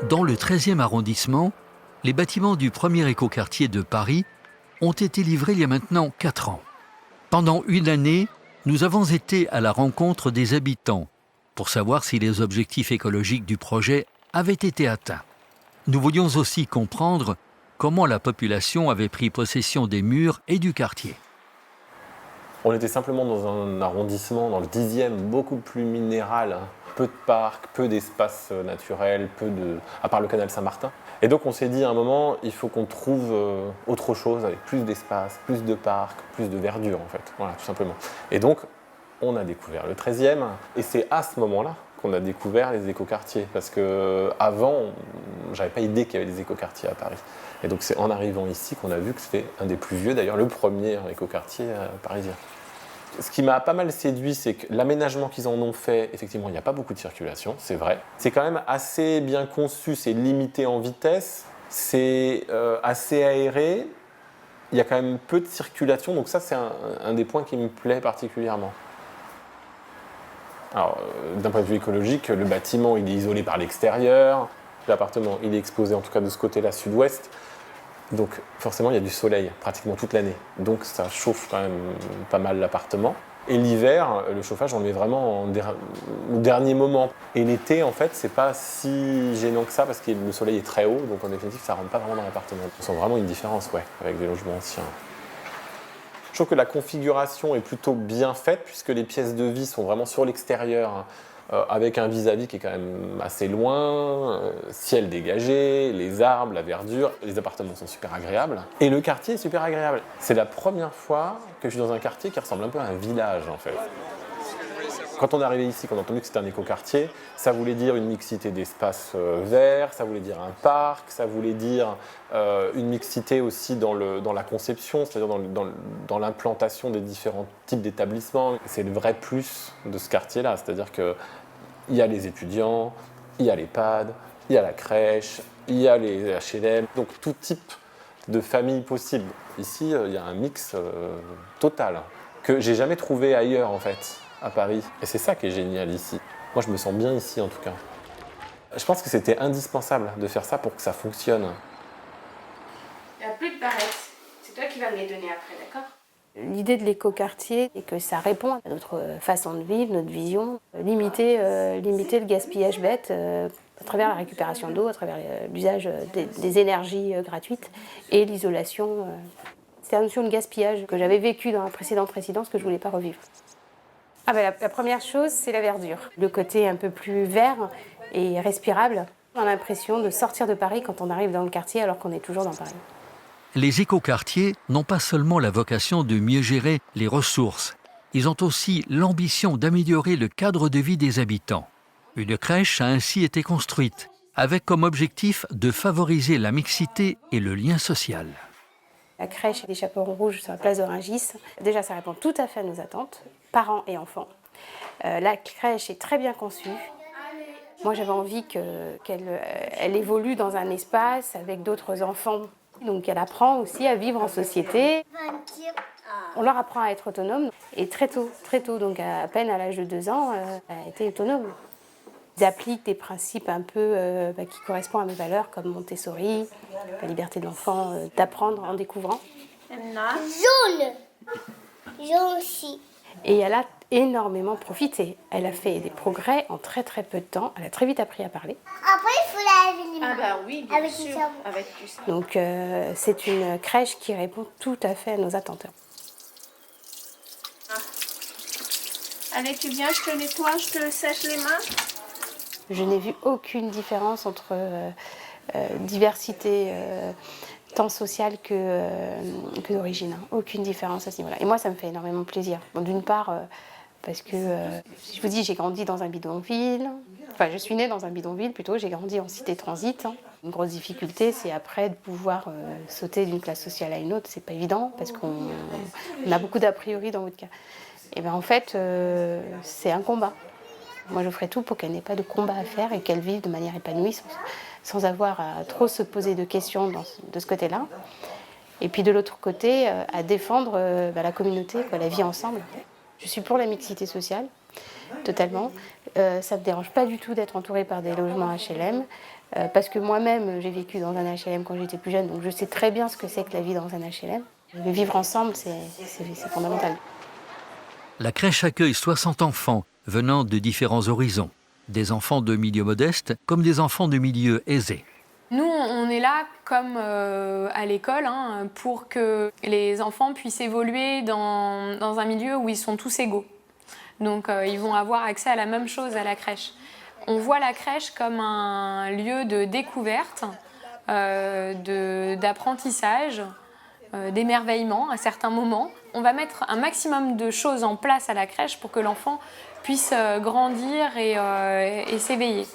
Dans le 13e arrondissement, les bâtiments du premier écoquartier de Paris ont été livrés il y a maintenant 4 ans. Pendant une année, nous avons été à la rencontre des habitants pour savoir si les objectifs écologiques du projet avaient été atteints. Nous voulions aussi comprendre comment la population avait pris possession des murs et du quartier. On était simplement dans un arrondissement, dans le 10e, beaucoup plus minéral. Peu de parcs, peu d'espaces naturels, à part le canal Saint-Martin. Et donc on s'est dit à un moment, il faut qu'on trouve autre chose, avec plus d'espace, plus de parcs, plus de verdure en fait. Voilà, tout simplement. Et donc on a découvert le 13e, et c'est à ce moment-là qu'on a découvert les écoquartiers. Parce qu'avant, j'avais pas idée qu'il y avait des écoquartiers à Paris. Et donc c'est en arrivant ici qu'on a vu que c'était un des plus vieux, d'ailleurs le premier écoquartier parisien. Ce qui m'a pas mal séduit, c'est que l'aménagement qu'ils en ont fait, effectivement, il n'y a pas beaucoup de circulation, c'est vrai. C'est quand même assez bien conçu, c'est limité en vitesse, c'est assez aéré, il y a quand même peu de circulation, donc ça c'est un des points qui me plaît particulièrement. Alors, d'un point de vue écologique, le bâtiment il est isolé par l'extérieur, l'appartement il est exposé en tout cas de ce côté-là sud-ouest, donc forcément il y a du soleil pratiquement toute l'année, donc ça chauffe quand même pas mal l'appartement. Et l'hiver, le chauffage on le met vraiment au dernier moment. Et l'été en fait c'est pas si gênant que ça parce que le soleil est très haut, donc en définitive ça rentre pas vraiment dans l'appartement. On sent vraiment une différence avec des logements anciens. Je trouve que la configuration est plutôt bien faite puisque les pièces de vie sont vraiment sur l'extérieur, avec un vis-à-vis qui est quand même assez loin, ciel dégagé, les arbres, la verdure, les appartements sont super agréables et le quartier est super agréable. C'est la première fois que je suis dans un quartier qui ressemble un peu à un village en fait. Quand on est arrivé ici, qu'on a entendu que c'était un écoquartier, ça voulait dire une mixité d'espaces verts, ça voulait dire un parc, ça voulait dire une mixité aussi dans la conception, c'est-à-dire dans l'implantation des différents types d'établissements. C'est le vrai plus de ce quartier-là, c'est-à-dire qu'il y a les étudiants, il y a l'EHPAD, il y a la crèche, il y a les HLM, donc tout type de famille possible. Ici, il y a un mix total que j'ai jamais trouvé ailleurs en fait. À Paris. Et c'est ça qui est génial ici. Moi, je me sens bien ici, en tout cas. Je pense que c'était indispensable de faire ça pour que ça fonctionne. Il n'y a plus de barrettes. C'est toi qui vas me les donner après, d'accord ? L'idée de l'écoquartier est que ça répond à notre façon de vivre, notre vision. Limiter le gaspillage bête à travers la récupération d'eau, à travers l'usage des énergies gratuites et l'isolation. C'est la notion de gaspillage que j'avais vécue dans la précédente résidence que je ne voulais pas revivre. La première chose, c'est la verdure. Le côté un peu plus vert et respirable. On a l'impression de sortir de Paris quand on arrive dans le quartier alors qu'on est toujours dans Paris. Les écoquartiers n'ont pas seulement la vocation de mieux gérer les ressources, ils ont aussi l'ambition d'améliorer le cadre de vie des habitants. Une crèche a ainsi été construite, avec comme objectif de favoriser la mixité et le lien social. La crèche des Chaperons Rouges sur la place de Rungis, déjà ça répond tout à fait à nos attentes, parents et enfants. La crèche est très bien conçue. Moi j'avais envie qu'elle évolue dans un espace avec d'autres enfants. Donc elle apprend aussi à vivre en société. On leur apprend à être autonome et très tôt, donc à peine à l'âge de 2 ans, elle a été autonome. Ils appliquent des principes un peu qui correspondent à mes valeurs, comme Montessori, la liberté de l'enfant d'apprendre en découvrant. Jaune aussi. Et elle a énormément profité. Elle a fait des progrès en très très peu de temps. Elle a très vite appris à parler. Après, il faut laver les mains. Ah bah oui, bien Avec sûr, du savon. avec du savon. Donc c'est une crèche qui répond tout à fait à nos attentes. Allez, tu viens, je te nettoie, je te sèche les mains. Je n'ai vu aucune différence entre diversité tant sociale que d'origine. Aucune différence à ce niveau-là. Et moi, ça me fait énormément plaisir. Bon, d'une part, parce que, je vous dis, j'ai grandi dans un bidonville. Enfin, je suis née dans un bidonville, plutôt. J'ai grandi en cité transit. Une grosse difficulté, c'est après de pouvoir sauter d'une classe sociale à une autre. C'est pas évident, parce qu'on a beaucoup d'a priori dans votre cas. Et bien, en fait, c'est un combat. Moi, je ferai tout pour qu'elle n'ait pas de combat à faire et qu'elle vive de manière épanouie sans avoir à trop se poser de questions de ce côté-là. Et puis de l'autre côté, à défendre la communauté, la vie ensemble. Je suis pour la mixité sociale, totalement. Ça ne me dérange pas du tout d'être entourée par des logements HLM. Parce que moi-même, j'ai vécu dans un HLM quand j'étais plus jeune, donc je sais très bien ce que c'est que la vie dans un HLM. Le vivre ensemble, c'est fondamental. La crèche accueille 60 enfants venant de différents horizons, des enfants de milieux modestes comme des enfants de milieux aisés. Nous, on est là comme à l'école pour que les enfants puissent évoluer dans un milieu où ils sont tous égaux. Donc ils vont avoir accès à la même chose à la crèche. On voit la crèche comme un lieu de découverte, d'apprentissage, d'émerveillement à certains moments. On va mettre un maximum de choses en place à la crèche pour que l'enfant puisse grandir et s'éveiller.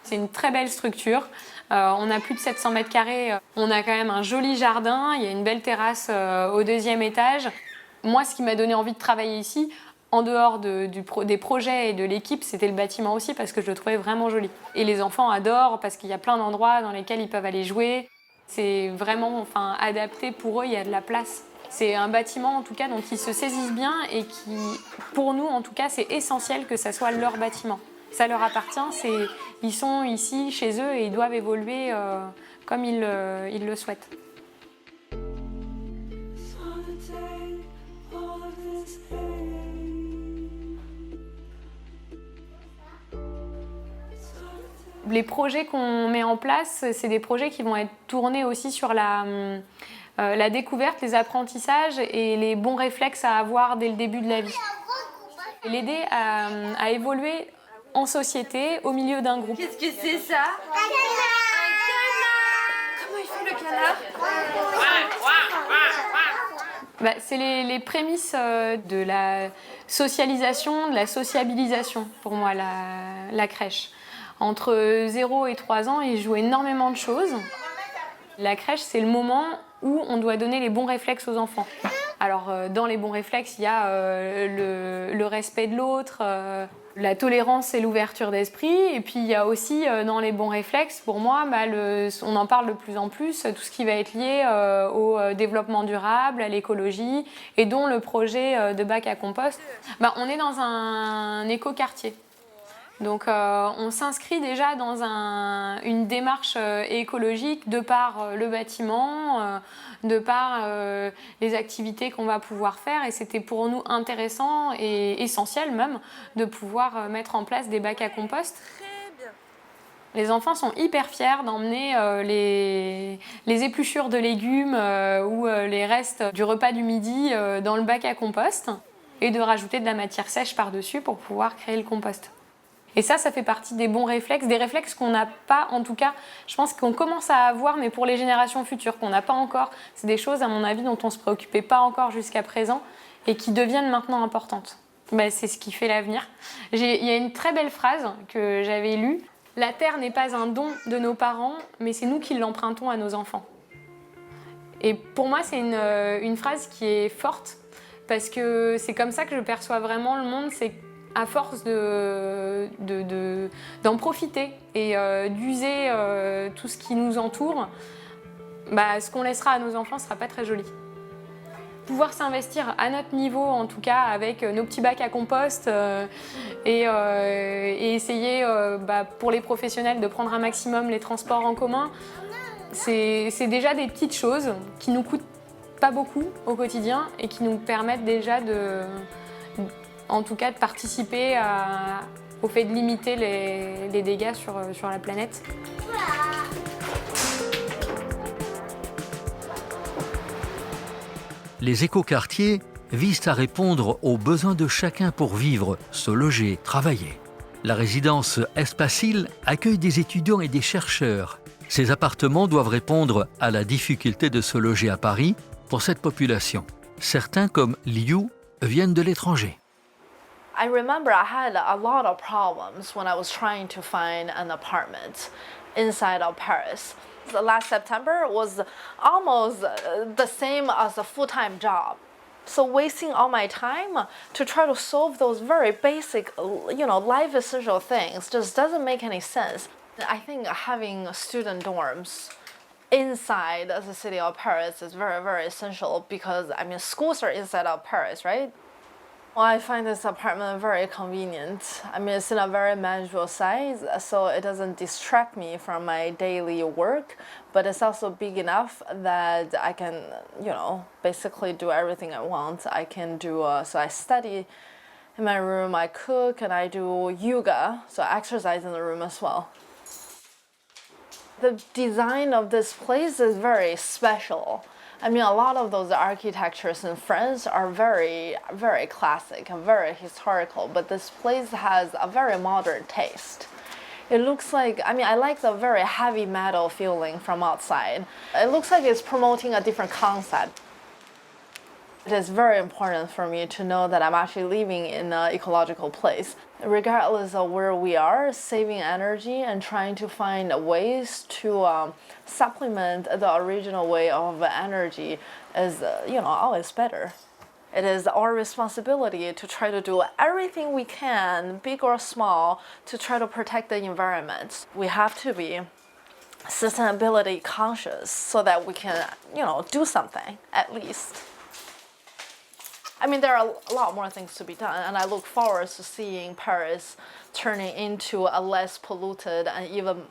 C'est une très belle structure. On a plus de 700 mètres carrés. On a quand même un joli jardin. Il y a une belle terrasse au 2e étage. Moi, ce qui m'a donné envie de travailler ici, en dehors des projets et de l'équipe, c'était le bâtiment aussi parce que je le trouvais vraiment joli. Et les enfants adorent parce qu'il y a plein d'endroits dans lesquels ils peuvent aller jouer. C'est vraiment adapté pour eux, il y a de la place. C'est un bâtiment en tout cas dont ils se saisissent bien et qui, pour nous en tout cas, c'est essentiel que ça soit leur bâtiment. Ça leur appartient, ils sont ici chez eux et ils doivent évoluer comme ils le souhaitent. Les projets qu'on met en place, c'est des projets qui vont être tournés aussi sur la découverte, les apprentissages et les bons réflexes à avoir dès le début de la vie. L'aider à évoluer en société, au milieu d'un groupe. Qu'est-ce que c'est ça? Un canard. Comment il fait le canard? C'est les prémices de la socialisation, de la sociabilisation, pour moi, la crèche. Entre 0 et 3 ans, ils jouent énormément de choses. La crèche, c'est le moment où on doit donner les bons réflexes aux enfants. Alors, dans les bons réflexes, il y a le respect de l'autre, la tolérance et l'ouverture d'esprit. Et puis, il y a aussi, dans les bons réflexes, pour moi, on en parle de plus en plus, tout ce qui va être lié au développement durable, à l'écologie, et dont le projet de bac à compost. On est dans un écoquartier. Donc on s'inscrit déjà dans une démarche écologique de par le bâtiment, de par les activités qu'on va pouvoir faire. Et c'était pour nous intéressant et essentiel même de pouvoir mettre en place des bacs à compost. Les enfants sont hyper fiers d'emmener les épluchures de légumes ou les restes du repas du midi dans le bac à compost et de rajouter de la matière sèche par-dessus pour pouvoir créer le compost. Et ça fait partie des bons réflexes, des réflexes qu'on n'a pas, en tout cas, je pense qu'on commence à avoir, mais pour les générations futures, qu'on n'a pas encore. C'est des choses, à mon avis, dont on ne se préoccupait pas encore jusqu'à présent et qui deviennent maintenant importantes. C'est ce qui fait l'avenir. Il y a une très belle phrase que j'avais lue. « La terre n'est pas un don de nos parents, mais c'est nous qui l'empruntons à nos enfants. » Et pour moi, c'est une phrase qui est forte, parce que c'est comme ça que je perçois vraiment le monde, c'est à force d'en profiter et d'user tout ce qui nous entoure, ce qu'on laissera à nos enfants ne sera pas très joli. Pouvoir s'investir à notre niveau, en tout cas, avec nos petits bacs à compost et essayer, pour les professionnels, de prendre un maximum les transports en commun, c'est déjà des petites choses qui nous coûtent pas beaucoup au quotidien et qui nous permettent déjà en tout cas de participer au fait de limiter les dégâts sur la planète. Les écoquartiers visent à répondre aux besoins de chacun pour vivre, se loger, travailler. La résidence Espacil accueille des étudiants et des chercheurs. Ces appartements doivent répondre à la difficulté de se loger à Paris pour cette population. Certains, comme Liu, viennent de l'étranger. I remember I had a lot of problems when I was trying to find an apartment inside of Paris. The last September was almost the same as a full-time job. So wasting all my time to try to solve those very basic, life essential things just doesn't make any sense. I think having student dorms inside the city of Paris is very, very essential because, schools are inside of Paris, right? Well, I find this apartment very convenient. I mean, it's in a very manageable size, so it doesn't distract me from my daily work, but it's also big enough that I can, basically do everything I want. I can do, so I study in my room, I cook, and I do yoga, so I exercise in the room as well. The design of this place is very special. I mean, a lot of those architectures in France are very, very classic and very historical, but this place has a very modern taste. It looks like, I like the very heavy metal feeling from outside. It looks like it's promoting a different concept. It is very important for me to know that I'm actually living in an ecological place. Regardless of where we are, saving energy and trying to find ways to supplement the original way of energy is, always better. It is our responsibility to try to do everything we can, big or small, to try to protect the environment. We have to be sustainability conscious so that we can, do something at least. I mean, there are a lot more things to be done, and I look forward to seeing Paris turning into a less polluted and even,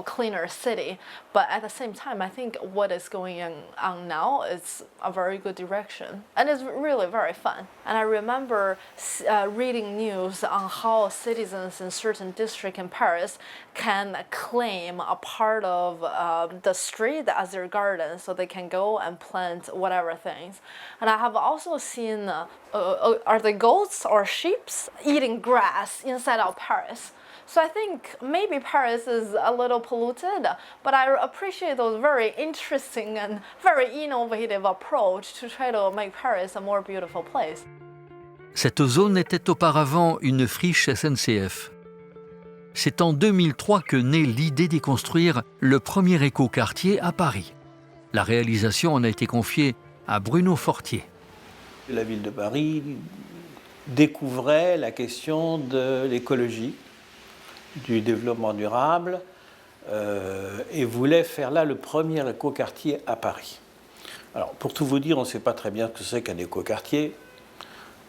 cleaner city. But at the same time, I think what is going on now is a very good direction, and it's really very fun. And I remember reading news on how citizens in certain districts in Paris can claim a part of the street as their garden, so they can go and plant whatever things. And I have also seen, are they goats or sheep eating grass inside of Paris? So I think maybe Paris is a little polluted, but I appreciate those very interesting and very innovative approach to try to make Paris a more beautiful place. Cette zone était auparavant une friche SNCF. C'est en 2003 que naît l'idée d'y construire le premier écoquartier à Paris. La réalisation en a été confiée à Bruno Fortier. La ville de Paris découvrait la question de l'écologie, du développement durable, et voulait faire là le premier écoquartier à Paris. Alors, pour tout vous dire, on ne sait pas très bien ce que c'est qu'un écoquartier.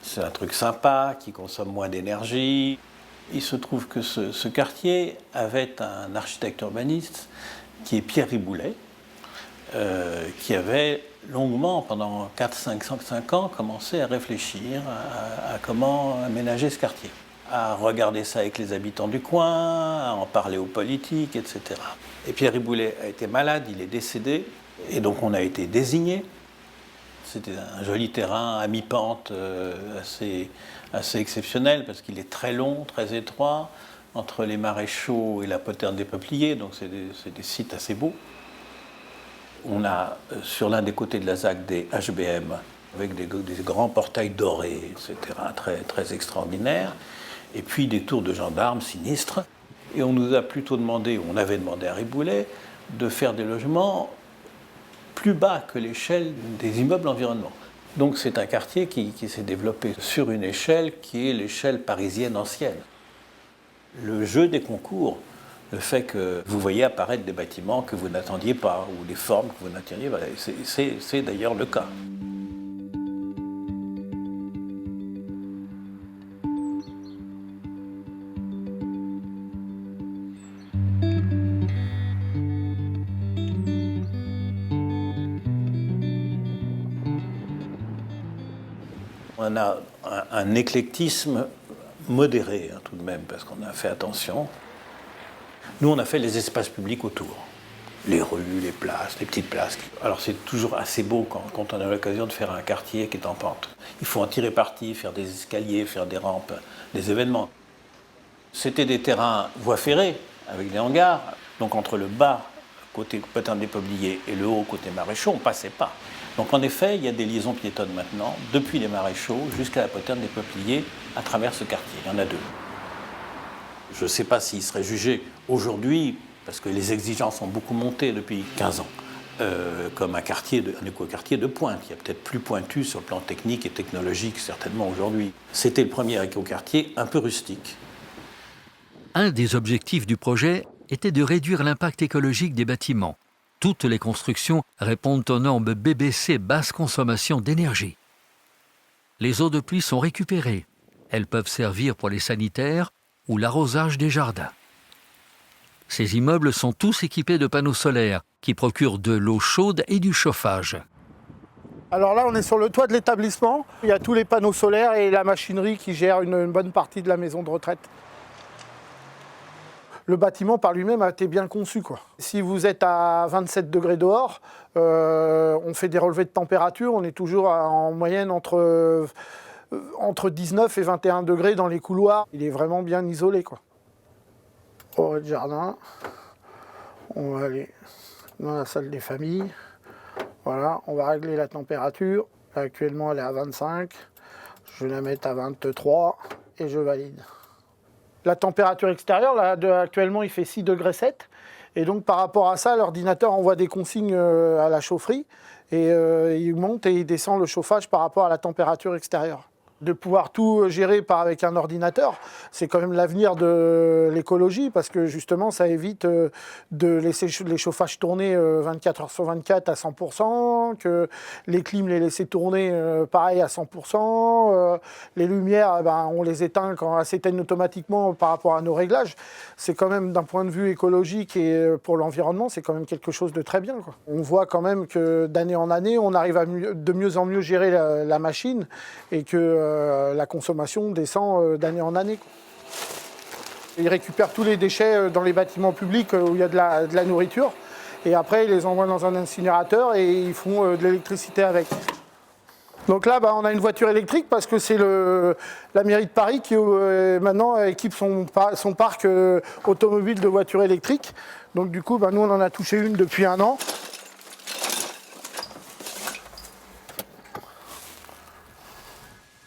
C'est un truc sympa, qui consomme moins d'énergie. Il se trouve que ce quartier avait un architecte urbaniste qui est Pierre Riboulet, qui avait longuement, pendant 4-5 ans, commencé à réfléchir à comment aménager ce quartier, à regarder ça avec les habitants du coin, à en parler aux politiques, etc. Et Pierre Riboulet a été malade, il est décédé, et donc on a été désigné. C'était un joli terrain à mi-pente, assez exceptionnel, parce qu'il est très long, très étroit, entre les Maréchaux et la Poterne des Peupliers, donc c'est des sites assez beaux. On a sur l'un des côtés de la ZAC des HBM, avec des grands portails dorés, etc., très, très extraordinaires. Et puis des tours de gendarmes sinistres. Et on nous a plutôt demandé, on avait demandé à Riboulet, de faire des logements plus bas que l'échelle des immeubles environnants. Donc c'est un quartier qui s'est développé sur une échelle qui est l'échelle parisienne ancienne. Le jeu des concours, le fait que vous voyez apparaître des bâtiments que vous n'attendiez pas, ou des formes que vous n'attendiez pas, c'est d'ailleurs le cas. On a un éclectisme modéré, tout de même, parce qu'on a fait attention. Nous, on a fait les espaces publics autour. Les rues, les places, les petites places. Alors c'est toujours assez beau quand on a l'occasion de faire un quartier qui est en pente. Il faut en tirer parti, faire des escaliers, faire des rampes, des événements. C'était des terrains voies ferrées, avec des hangars. Donc entre le bas, côté Poterne des Peupliers, et le haut, côté Maréchaux, on ne passait pas. Donc en effet, il y a des liaisons piétonnes maintenant, depuis les Maréchaux jusqu'à la Poterne des Peupliers, à travers ce quartier. Il y en a 2. Je ne sais pas s'il serait jugé aujourd'hui, parce que les exigences ont beaucoup monté depuis 15 ans, comme un écoquartier de pointe. Il y a peut-être plus pointu sur le plan technique et technologique, certainement aujourd'hui. C'était le premier écoquartier un peu rustique. Un des objectifs du projet était de réduire l'impact écologique des bâtiments. Toutes les constructions répondent aux normes BBC basse consommation d'énergie. Les eaux de pluie sont récupérées. Elles peuvent servir pour les sanitaires ou l'arrosage des jardins. Ces immeubles sont tous équipés de panneaux solaires qui procurent de l'eau chaude et du chauffage. Alors là, on est sur le toit de l'établissement. Il y a tous les panneaux solaires et la machinerie qui gère une bonne partie de la maison de retraite. Le bâtiment par lui-même a été bien conçu, quoi. Si vous êtes à 27 degrés dehors, on fait des relevés de température. On est toujours en moyenne entre 19 et 21 degrés dans les couloirs. Il est vraiment bien isolé, quoi. Au rez-de-jardin, on va aller dans la salle des familles. Voilà, on va régler la température. Actuellement, elle est à 25. Je vais la mettre à 23 et je valide. La température extérieure, là, actuellement, il fait 6,7 degrés. Et donc, par rapport à ça, l'ordinateur envoie des consignes à la chaufferie. Et il monte et il descend le chauffage par rapport à la température extérieure. De pouvoir tout gérer avec un ordinateur, c'est quand même l'avenir de l'écologie parce que justement ça évite de laisser les chauffages tourner 24 heures sur 24 à 100%, que les clims les laisser tourner pareil à 100%, les lumières on les éteint quand elles s'éteignent automatiquement par rapport à nos réglages. C'est quand même d'un point de vue écologique et pour l'environnement, c'est quand même quelque chose de très bien, quoi. On voit quand même que d'année en année, on arrive à de mieux en mieux gérer la machine et que la consommation descend d'année en année. Ils récupèrent tous les déchets dans les bâtiments publics où il y a de la nourriture et après ils les envoient dans un incinérateur et ils font de l'électricité avec. Donc là, on a une voiture électrique parce que c'est la mairie de Paris qui maintenant équipe son parc automobile de voitures électriques. Donc du coup, nous on en a touché une depuis 1 an.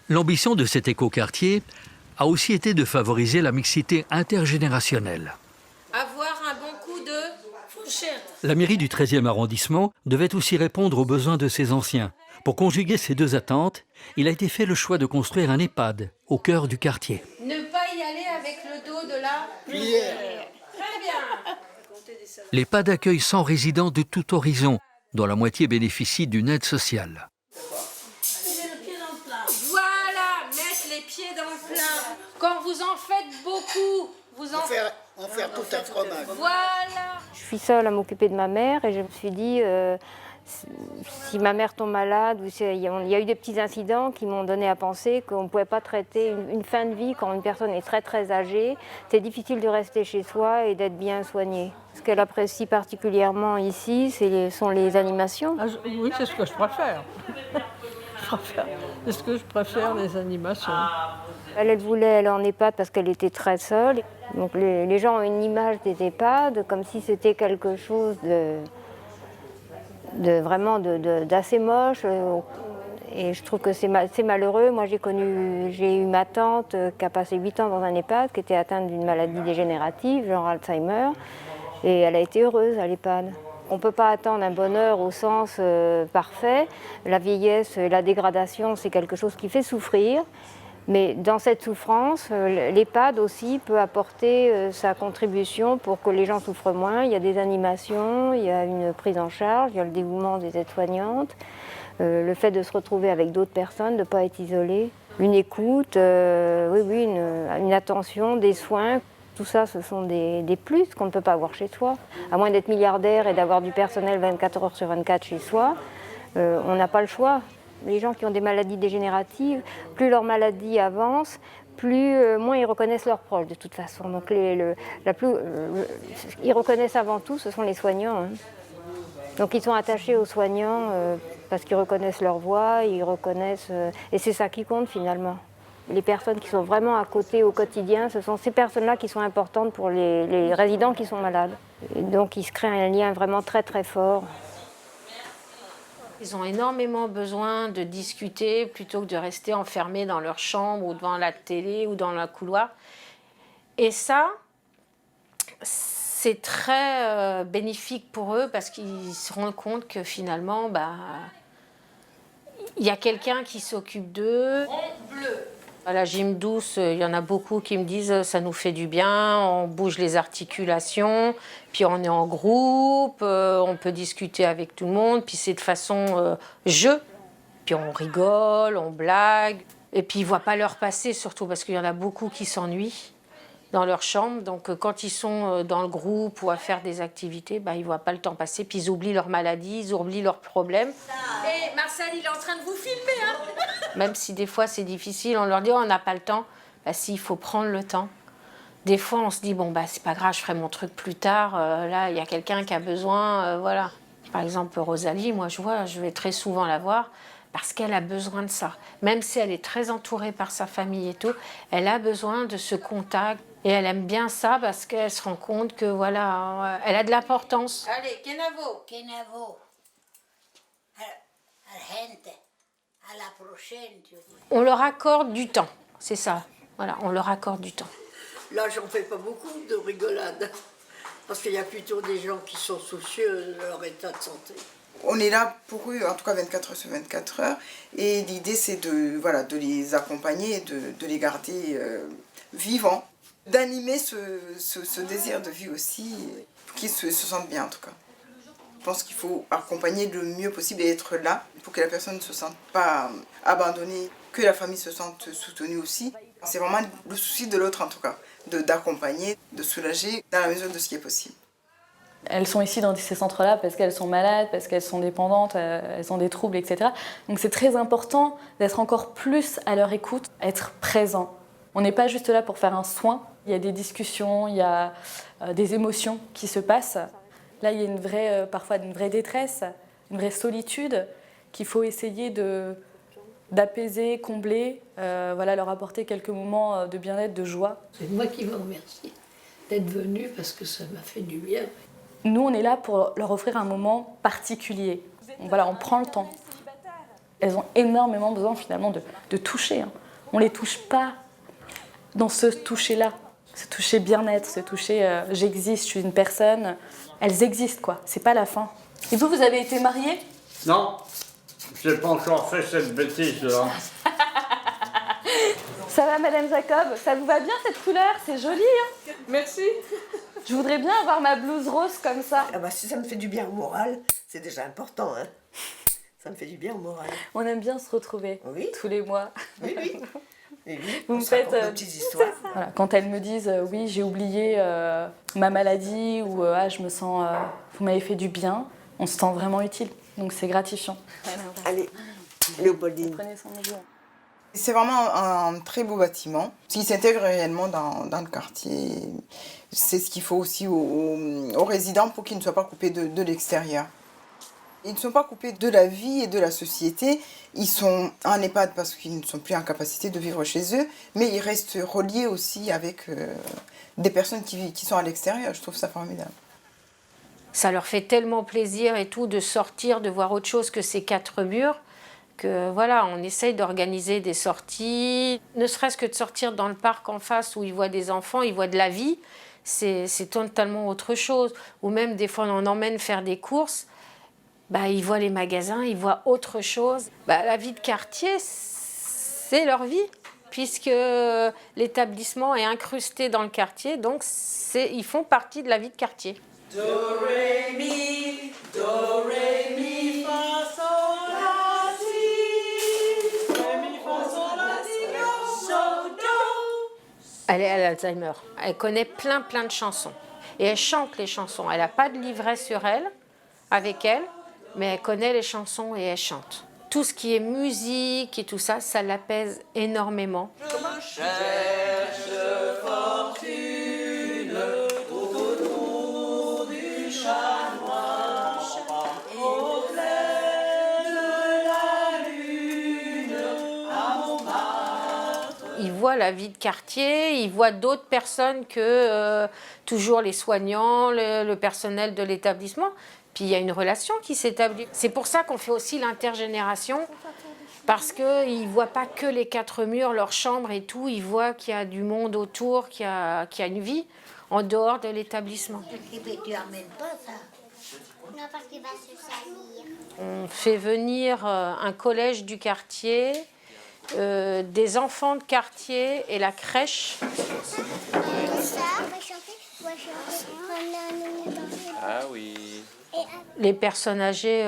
L'ambition de cet écoquartier a aussi été de favoriser la mixité intergénérationnelle. Avoir un bon coup de fourchette. La mairie du 13e arrondissement devait aussi répondre aux besoins de ses anciens. Pour conjuguer ces deux attentes, il a été fait le choix de construire un EHPAD au cœur du quartier. Ne pas y aller avec le dos de la prière. Très bien. L'EHPAD accueille 100 résidents de tout horizon, dont la moitié bénéficie d'une aide sociale. Voilà, mettre les pieds dans le plat. Quand vous en faites beaucoup, vous en faites... On fait tout un fromage. Voilà. Je suis seule à m'occuper de ma mère et je me suis dit, si ma mère tombe malade, il y a eu des petits incidents qui m'ont donné à penser qu'on ne pouvait pas traiter une fin de vie quand une personne est très très âgée. C'est difficile de rester chez soi et d'être bien soignée. Ce qu'elle apprécie particulièrement ici, sont les animations. Oui, c'est ce que je préfère. C'est ce que je préfère, les animations. Elle voulait aller en EHPAD parce qu'elle était très seule. Donc les gens ont une image des EHPAD comme si c'était quelque chose vraiment d'assez moche. Et je trouve que c'est malheureux. Moi, j'ai eu ma tante qui a passé 8 ans dans un EHPAD, qui était atteinte d'une maladie dégénérative, genre Alzheimer. Et elle a été heureuse à l'EHPAD. On ne peut pas attendre un bonheur au sens parfait. La vieillesse et la dégradation, c'est quelque chose qui fait souffrir. Mais dans cette souffrance, l'EHPAD aussi peut apporter sa contribution pour que les gens souffrent moins. Il y a des animations, il y a une prise en charge, il y a le dévouement des aides-soignantes, le fait de se retrouver avec d'autres personnes, de ne pas être isolé, une écoute, une attention, des soins. Tout ça, ce sont des plus qu'on ne peut pas avoir chez soi. À moins d'être milliardaire et d'avoir du personnel 24 heures sur 24 chez soi, on n'a pas le choix. Les gens qui ont des maladies dégénératives, plus leur maladie avance, moins ils reconnaissent leurs proches de toute façon. Donc ils reconnaissent avant tout, ce sont les soignants. Hein. Donc ils sont attachés aux soignants parce qu'ils reconnaissent leur voix, ils reconnaissent... et c'est ça qui compte finalement. Les personnes qui sont vraiment à côté au quotidien, ce sont ces personnes-là qui sont importantes pour les résidents qui sont malades. Et donc il se crée un lien vraiment très très fort. Ils ont énormément besoin de discuter plutôt que de rester enfermés dans leur chambre ou devant la télé ou dans le couloir. Et ça, c'est très bénéfique pour eux parce qu'ils se rendent compte que finalement, il y a quelqu'un qui s'occupe d'eux. À la gym douce, il y en a beaucoup qui me disent ça nous fait du bien, on bouge les articulations, puis on est en groupe, on peut discuter avec tout le monde, puis c'est de façon jeu. Puis on rigole, on blague. Et puis ils ne voient pas l'heure passer, surtout parce qu'il y en a beaucoup qui s'ennuient dans leur chambre. Donc quand ils sont dans le groupe ou à faire des activités, ils ne voient pas le temps passer. Puis ils oublient leur maladie, ils oublient leurs problèmes. Et Marcel, il est en train de vous filmer, hein. Même si des fois c'est difficile, on leur dit on n'a pas le temps. Si, il faut prendre le temps. Des fois on se dit bon c'est pas grave, je ferai mon truc plus tard. Là il y a quelqu'un qui a besoin, voilà. Par exemple Rosalie, moi je vais très souvent la voir parce qu'elle a besoin de ça. Même si elle est très entourée par sa famille et tout, elle a besoin de ce contact. Et elle aime bien ça parce qu'elle se rend compte que voilà, elle a de l'importance. Allez, Kenavo. Kenavo. À la prochaine, tu dis. On leur accorde du temps, c'est ça. Voilà, on leur accorde du temps. Là, j'en fais pas beaucoup de rigolade. Parce qu'il y a plutôt des gens qui sont soucieux de leur état de santé. On est là pour eux, en tout cas 24 heures sur 24 heures. Et l'idée, c'est de les accompagner, de les garder vivants. D'animer ce désir de vie aussi, pour qu'ils se sentent bien en tout cas. Je pense qu'il faut accompagner le mieux possible et être là pour que la personne ne se sente pas abandonnée, que la famille se sente soutenue aussi. C'est vraiment le souci de l'autre en tout cas, d'accompagner, de soulager dans la mesure de ce qui est possible. Elles sont ici dans ces centres-là parce qu'elles sont malades, parce qu'elles sont dépendantes, elles ont des troubles, etc. Donc c'est très important d'être encore plus à leur écoute, être présent. On n'est pas juste là pour faire un soin, il y a des discussions, il y a des émotions qui se passent. Là, il y a parfois une vraie détresse, une vraie solitude qu'il faut essayer d'apaiser, combler, leur apporter quelques moments de bien-être, de joie. C'est moi qui vous remercie d'être venue parce que ça m'a fait du bien. Nous, on est là pour leur offrir un moment particulier. Voilà, on prend le temps. Elles ont énormément besoin finalement de toucher. On ne les touche pas dans ce toucher-là, ce toucher bien-être, ce toucher j'existe, je suis une personne. Elles existent quoi, c'est pas la fin. Et vous avez été mariés? Non, j'ai pas encore fait cette bêtise-là. Ça va Madame Jacob? Ça vous va bien cette couleur? C'est joli hein? Merci. Je voudrais bien avoir ma blouse rose comme ça. Ah si ça me fait du bien au moral, c'est déjà important. Hein. Ça me fait du bien au moral. On aime bien se retrouver tous les mois. Oui, oui. Et oui, vous me faites nos petites histoires. Voilà, quand elles me disent oui j'ai oublié ma maladie ou je me sens vous m'avez fait du bien, on se sent vraiment utile, donc c'est gratifiant. Allez, Léopoldine. Prenez son mesure. C'est vraiment un très beau bâtiment qui s'intègre réellement dans le quartier. C'est ce qu'il faut aussi aux résidents pour qu'ils ne soient pas coupés de l'extérieur. Ils ne sont pas coupés de la vie et de la société. Ils sont en EHPAD parce qu'ils ne sont plus en capacité de vivre chez eux, mais ils restent reliés aussi avec des personnes qui sont à l'extérieur. Je trouve ça formidable. Ça leur fait tellement plaisir et tout de sortir, de voir autre chose que ces quatre murs, que voilà, on essaye d'organiser des sorties, ne serait-ce que de sortir dans le parc en face où ils voient des enfants, ils voient de la vie, c'est totalement autre chose. Ou même des fois on emmène faire des courses, ils voient les magasins, ils voient autre chose. La vie de quartier, c'est leur vie, puisque l'établissement est incrusté dans le quartier, donc ils font partie de la vie de quartier. Do, ré, mi, fa, sol, la, si. Ré, mi, fa, sol, la, si, so, do. Elle est à l'Alzheimer. Elle connaît plein de chansons. Et elle chante les chansons. Elle n'a pas de livret sur elle, avec elle, mais elle connaît les chansons et elle chante. Tout ce qui est musique et tout ça, ça l'apaise énormément. Je cherche fortune autour du chat noir, au clair de la lune, à Montmartre. Il voit la vie de quartier, il voit d'autres personnes que toujours les soignants, le personnel de l'établissement. Puis il y a une relation qui s'établit. C'est pour ça qu'on fait aussi l'intergénération, parce qu'ils ne voient pas que les quatre murs, leur chambre et tout, ils voient qu'il y a du monde autour, qu'il y a une vie en dehors de l'établissement. Tu n'emmènes pas ça? Non, parce qu'il va se salir. On fait venir un collège du quartier, des enfants de quartier et la crèche. Ah oui. Les personnes âgées,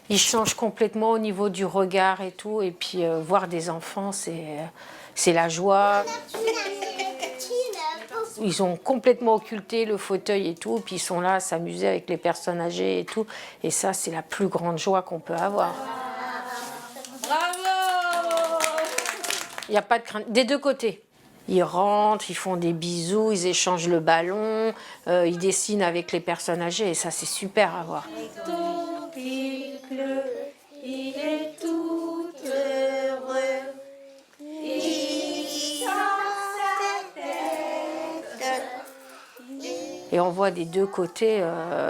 Ils changent complètement au niveau du regard et tout. Et puis voir des enfants, c'est la joie. Ils ont complètement occulté le fauteuil et tout, puis ils sont là à s'amuser avec les personnes âgées et tout. Et ça, c'est la plus grande joie qu'on peut avoir. Bravo! Il n'y a pas de crainte, des deux côtés. Ils rentrent, ils font des bisous, ils échangent le ballon, ils dessinent avec les personnes âgées, et ça, c'est super à voir. Il pleut, il est tout heureux. Et on voit des deux côtés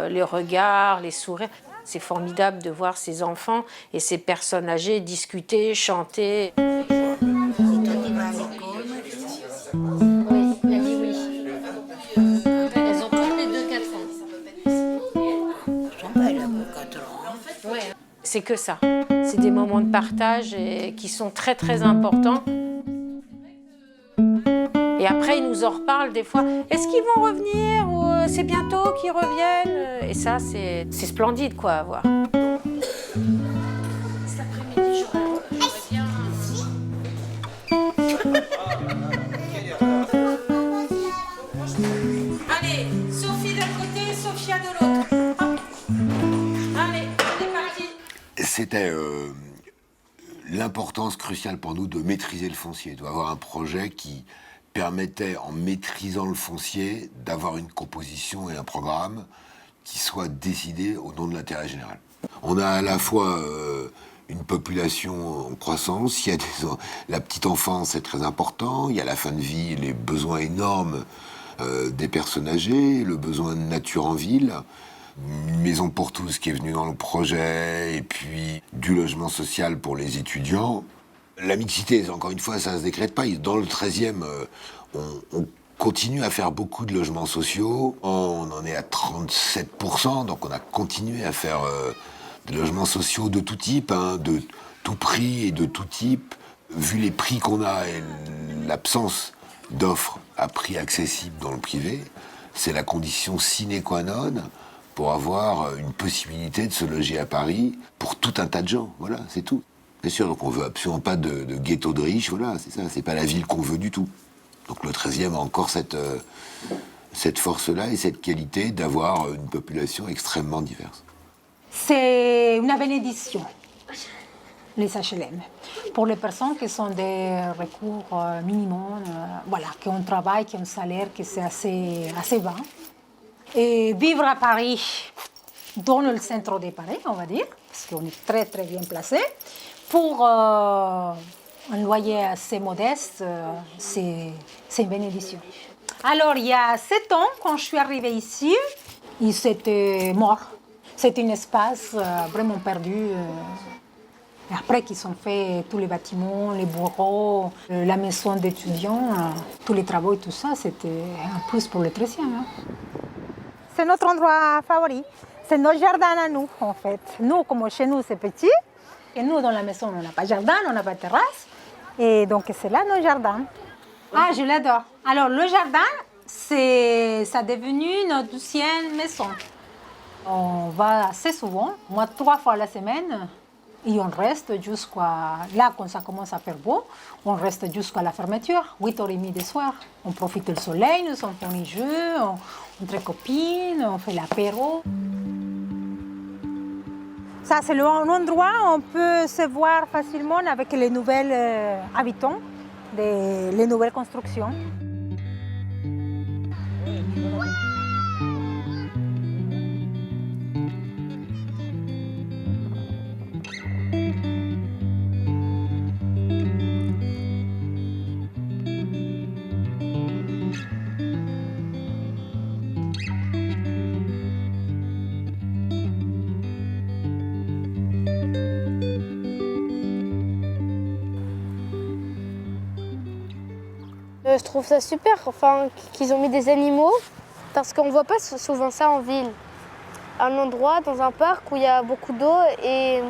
les regards, les sourires. C'est formidable de voir ces enfants et ces personnes âgées discuter, chanter. Oui, elle dit oui. Elles ont toutes les deux 4 ans. Elle a 4 ans. Ouais. C'est que ça. C'est des moments de partage qui sont très très importants. Et après, ils nous en reparlent des fois. Est-ce qu'ils vont revenir ou c'est bientôt qu'ils reviennent? Et ça, c'est splendide quoi à voir. Cet après-midi, je reviens. Allez, Sophie d'un côté, Sophia de l'autre. Allez, on est parti. C'était l'importance cruciale pour nous de maîtriser le foncier, d'avoir un projet qui permettait, en maîtrisant le foncier, d'avoir une composition et un programme qui soient décidés au nom de l'intérêt général. On a à la fois une population en croissance, il y a la petite enfance, c'est très important, il y a la fin de vie, les besoins énormes des personnes âgées, le besoin de nature en ville, une maison pour tous qui est venue dans le projet, et puis du logement social pour les étudiants. La mixité, encore une fois, ça ne se décrète pas. Dans le 13e, on continue à faire beaucoup de logements sociaux. On en est à 37%, donc on a continué à faire des logements sociaux de tout type, hein, de tout prix et de tout type. Vu les prix qu'on a et l'absence d'offres à prix accessible dans le privé, c'est la condition sine qua non pour avoir une possibilité de se loger à Paris pour tout un tas de gens. Voilà, c'est tout. Bien sûr, donc on veut absolument pas de ghetto de riches, voilà, c'est ça, c'est pas la ville qu'on veut du tout. Donc le 13e a encore cette force-là et cette qualité d'avoir une population extrêmement diverse. C'est une bénédiction, les HLM, pour les personnes qui sont des recours minimums, voilà, qui ont un travail, qui ont un salaire qui est assez bas. Et vivre à Paris, dans le centre de Paris, on va dire, parce qu'on est très très bien placé, pour un loyer assez modeste, c'est une bénédiction. Alors, il y a 7 ans, quand je suis arrivée ici, c'était mort. C'était un espace vraiment perdu. Et après qu'ils ont fait tous les bâtiments, les bureaux, la maison d'étudiants, tous les travaux et tout ça, c'était un plus pour le 13e. Hein. C'est notre endroit favori. C'est nos jardins à nous, en fait. Nous, comme chez nous, c'est petit. Et nous, dans la maison, on n'a pas de jardin, on n'a pas de terrasse. Et donc, c'est là nos jardins. Ah, je l'adore. Alors, le jardin, ça est devenu notre 12e maison. On va assez souvent, moi 3 fois la semaine, et on reste jusqu'à... Là, quand ça commence à faire beau, on reste jusqu'à la fermeture, 8h30 du soir. On profite du soleil, nous on fait les jeux, entre copines, on fait l'apéro. Ça, c'est un endroit où on peut se voir facilement avec les nouvelles habitants, les nouvelles constructions. Je trouve ça super, enfin, qu'ils ont mis des animaux, parce qu'on ne voit pas souvent ça en ville. Un endroit dans un parc où il y a beaucoup d'eau et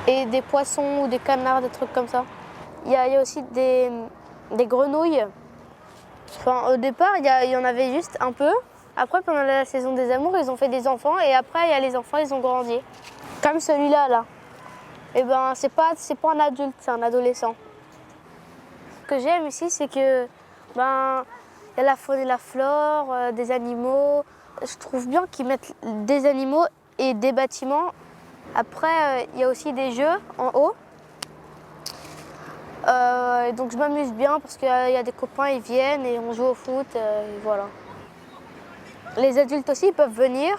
des poissons ou des canards, des trucs comme ça. Il y a aussi des grenouilles. Enfin, au départ, il y en avait juste un peu, Après, pendant la saison des amours, ils ont fait des enfants et après, il y a les enfants, ils ont grandi. Comme celui-là, là. Et ben, c'est pas un adulte, c'est un adolescent. Ce que j'aime ici, c'est que ben, il y a la faune et la flore, des animaux. Je trouve bien qu'ils mettent des animaux et des bâtiments. Après, il y a aussi des jeux en haut. Donc je m'amuse bien parce qu'il y a des copains, ils viennent et on joue au foot, et voilà. Les adultes aussi peuvent venir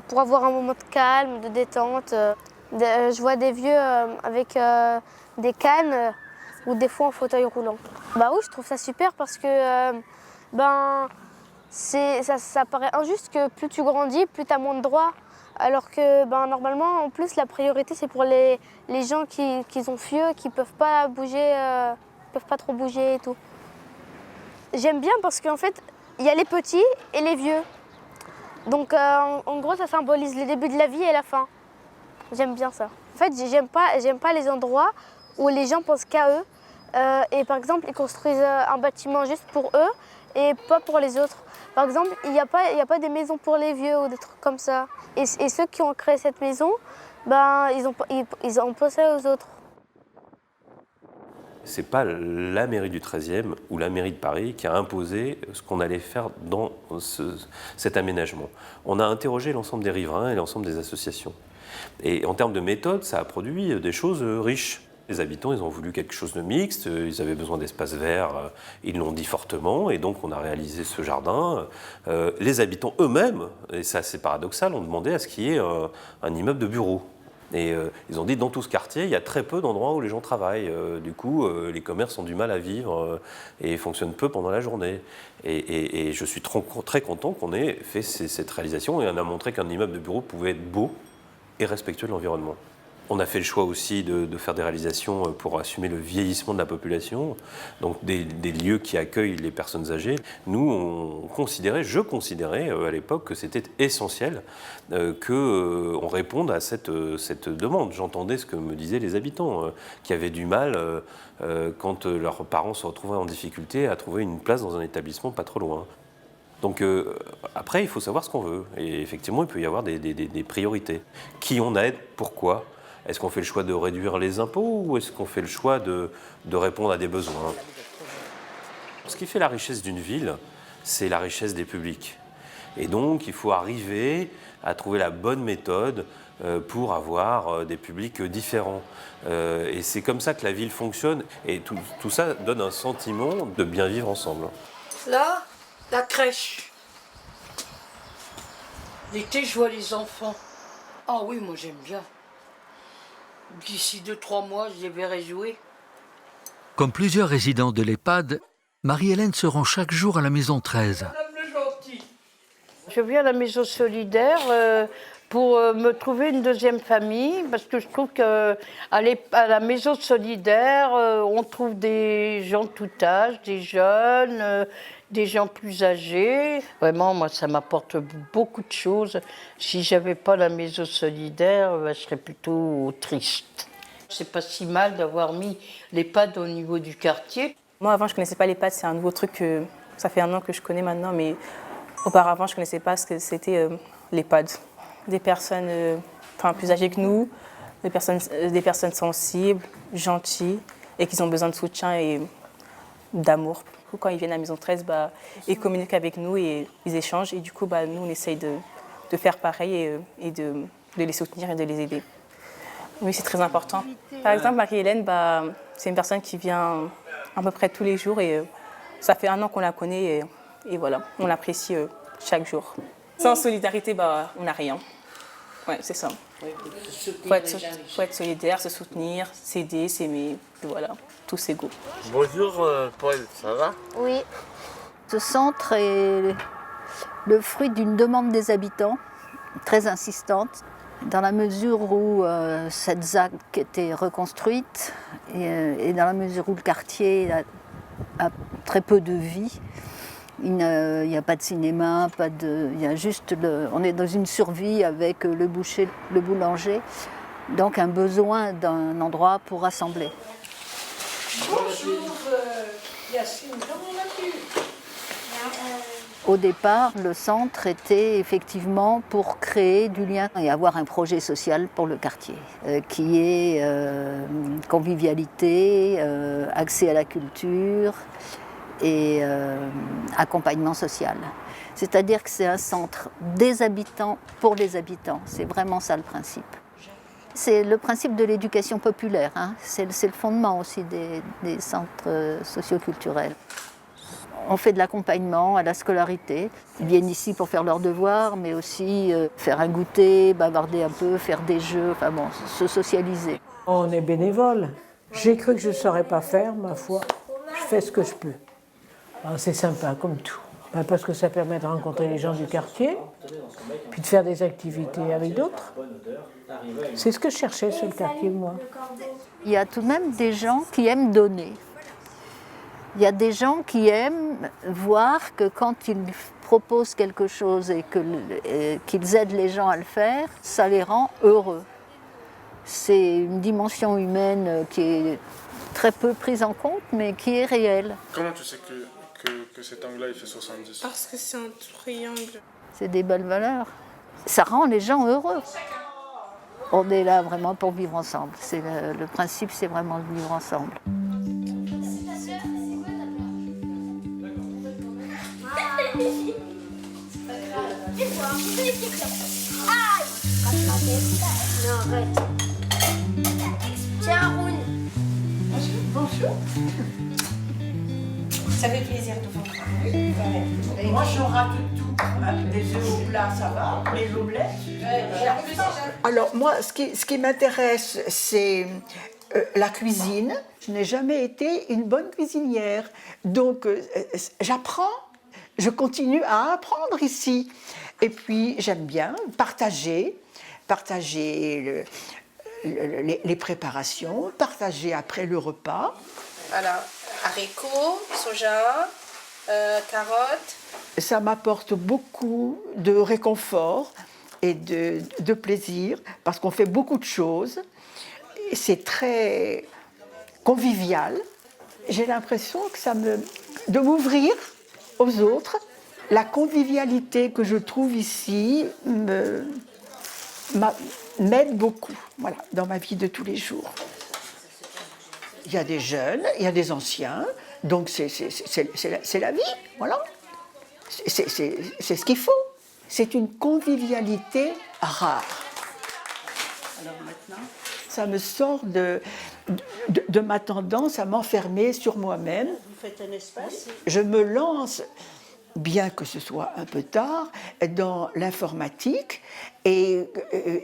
pour avoir un moment de calme, de détente. Je vois des vieux avec des cannes ou des fois en fauteuil roulant. Bah oui, je trouve ça super parce que ça paraît injuste que plus tu grandis, plus tu as moins de droits. Alors que normalement, en plus, la priorité, c'est pour les gens qui sont vieux, qui ne peuvent pas bouger, peuvent pas trop bouger et tout. J'aime bien parce qu'en fait, il y a les petits et les vieux. Donc en gros, ça symbolise le début de la vie et la fin. J'aime bien ça. En fait, j'aime pas les endroits où les gens pensent qu'à eux. Et par exemple, ils construisent un bâtiment juste pour eux et pas pour les autres. Par exemple, il n'y a pas des maisons pour les vieux ou des trucs comme ça. Et ceux qui ont créé cette maison, ils ont pensé aux autres. C'est pas la mairie du 13e ou la mairie de Paris qui a imposé ce qu'on allait faire dans cet aménagement. On a interrogé l'ensemble des riverains et l'ensemble des associations. Et en termes de méthode, ça a produit des choses riches. Les habitants, ils ont voulu quelque chose de mixte, ils avaient besoin d'espaces verts, ils l'ont dit fortement, et donc on a réalisé ce jardin. Les habitants eux-mêmes, et ça c'est paradoxal, ont demandé à ce qu'il y ait un immeuble de bureaux. Et ils ont dit dans tout ce quartier, il y a très peu d'endroits où les gens travaillent. Du coup, les commerces ont du mal à vivre et fonctionnent peu pendant la journée. Et je suis très content qu'on ait fait cette réalisation et on a montré qu'un immeuble de bureau pouvait être beau et respectueux de l'environnement. On a fait le choix aussi de faire des réalisations pour assumer le vieillissement de la population, donc des lieux qui accueillent les personnes âgées. Nous, je considérais à l'époque que c'était essentiel qu'on réponde à cette demande. J'entendais ce que me disaient les habitants, qui avaient du mal, quand leurs parents se retrouvaient en difficulté, à trouver une place dans un établissement pas trop loin. Donc après, il faut savoir ce qu'on veut. Et effectivement, il peut y avoir des priorités. Qui on aide, pourquoi ? Est-ce qu'on fait le choix de réduire les impôts ou est-ce qu'on fait le choix de répondre à des besoins ? Ce qui fait la richesse d'une ville, c'est la richesse des publics. Et donc, il faut arriver à trouver la bonne méthode pour avoir des publics différents. Et c'est comme ça que la ville fonctionne. Et tout ça donne un sentiment de bien vivre ensemble. Là, la crèche. L'été, je vois les enfants. Ah oui, moi j'aime bien. D'ici 2-3 mois, je les verrai jouer. Comme plusieurs résidents de l'EHPAD, Marie-Hélène se rend chaque jour à la maison 13. Je viens à la maison solidaire pour me trouver une deuxième famille, parce que je trouve qu'à la maison solidaire, on trouve des gens de tout âge, des jeunes, des gens plus âgés. Vraiment, moi, ça m'apporte beaucoup de choses. Si j'avais pas la maison solidaire, je serais plutôt triste. C'est pas si mal d'avoir mis l'EHPAD au niveau du quartier. Moi, avant, je connaissais pas l'EHPAD. C'est un nouveau truc que ça fait 1 an que je connais maintenant, mais auparavant, je connaissais pas ce que c'était l'EHPAD. Des personnes plus âgées que nous, des personnes sensibles, gentilles, et qui ont besoin de soutien et d'amour. Quand ils viennent à la maison 13, ils communiquent avec nous et ils échangent. Et du coup, nous, on essaye de faire pareil et de les soutenir et de les aider. Oui, c'est très important. Par exemple, Marie-Hélène, c'est une personne qui vient à peu près tous les jours. Et ça fait 1 an qu'on la connaît. Et voilà, on l'apprécie chaque jour. Sans solidarité, on n'a rien. Ouais, c'est ça. Faut être solidaire, se soutenir, s'aider, s'aimer. Voilà, tous égaux. Bonjour Paul, ça va? Oui. Ce centre est le fruit d'une demande des habitants, très insistante, dans la mesure où cette ZAC était reconstruite et dans la mesure où le quartier a très peu de vie. Il n'y a pas de cinéma, il y a juste on est dans une survie avec le boucher, le boulanger, donc un besoin d'un endroit pour rassembler. Bonjour Yacine, comment vas-tu? Au départ, le centre était effectivement pour créer du lien et avoir un projet social pour le quartier, qui est convivialité, accès à la culture et accompagnement social. C'est-à-dire que c'est un centre des habitants pour les habitants. C'est vraiment ça le principe. C'est le principe de l'éducation populaire, hein. C'est le fondement aussi des centres socioculturels. On fait de l'accompagnement à la scolarité. Ils viennent ici pour faire leurs devoirs, mais aussi faire un goûter, bavarder un peu, faire des jeux, enfin bon, se socialiser. On est bénévole. J'ai cru que je ne saurais pas faire, ma foi. Je fais ce que je peux. Alors, c'est sympa, comme tout. Parce que ça permet de rencontrer les gens du quartier, puis de faire des activités avec d'autres. C'est ce que je cherchais sur le quartier, moi. Il y a tout de même des gens qui aiment donner. Il y a des gens qui aiment voir que quand ils proposent quelque chose et qu'ils aident les gens à le faire, ça les rend heureux. C'est une dimension humaine qui est très peu prise en compte, mais qui est réelle. Comment tu sais que cet angle-là, il fait 70? Parce que c'est un triangle. C'est des belles valeurs. Ça rend les gens heureux. On est là vraiment pour vivre ensemble. Le principe, c'est vraiment de vivre ensemble. Non, arrête. Tiens, Roune. Bonjour. Ça fait plaisir de vous voir. Moi, je rate tout. Les œufs au plat, ça va. Les omelettes. Alors moi, ce qui m'intéresse, c'est la cuisine. Je n'ai jamais été une bonne cuisinière. Donc j'apprends, je continue à apprendre ici. Et puis j'aime bien partager les préparations, partager après le repas. Voilà, haricots, soja, carottes. Ça m'apporte beaucoup de réconfort et de plaisir parce qu'on fait beaucoup de choses. C'est très convivial. J'ai l'impression que de m'ouvrir aux autres. La convivialité que je trouve ici m'aide beaucoup, voilà, dans ma vie de tous les jours. Il y a des jeunes, il y a des anciens, donc c'est la vie, voilà. C'est ce qu'il faut. C'est une convivialité rare. Alors maintenant, ça me sort de ma tendance à m'enfermer sur moi-même. Vous faites un espace. Je me lance, bien que ce soit un peu tard, dans l'informatique. Et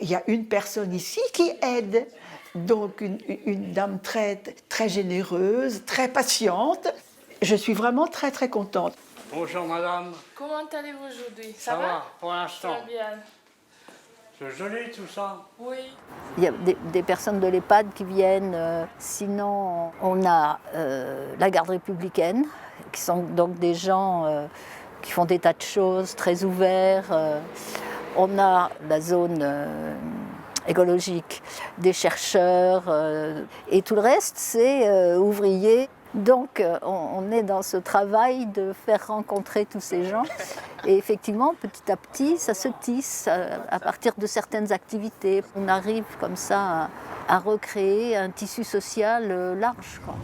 il y a une personne ici qui aide. Donc une dame très, très généreuse, très patiente. Je suis vraiment très, très contente. Bonjour madame. Comment allez-vous aujourd'hui? Ça va pour l'instant. Très bien. C'est joli tout ça. Oui. Il y a des personnes de l'EHPAD qui viennent. Sinon, on a la garde républicaine, qui sont donc des gens qui font des tas de choses, très ouverts. On a la zone écologique, des chercheurs, et tout le reste, c'est ouvriers. Donc, on est dans ce travail de faire rencontrer tous ces gens. Et effectivement, petit à petit, ça se tisse à partir de certaines activités. On arrive comme ça à recréer un tissu social large, quoi.